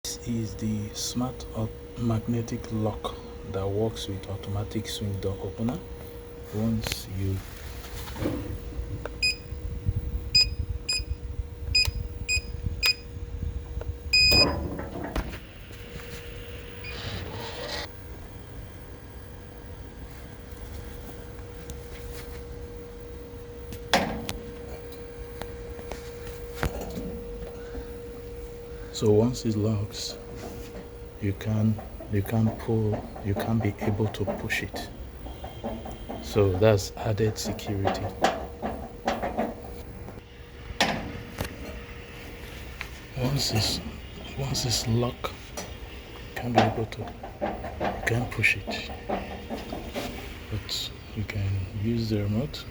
This is the smart magnetic lock that works with automatic swing door opener. Once you once it locks, you can be able to push it. So that's added security. Once it's locked, you can push it, but you can use the remote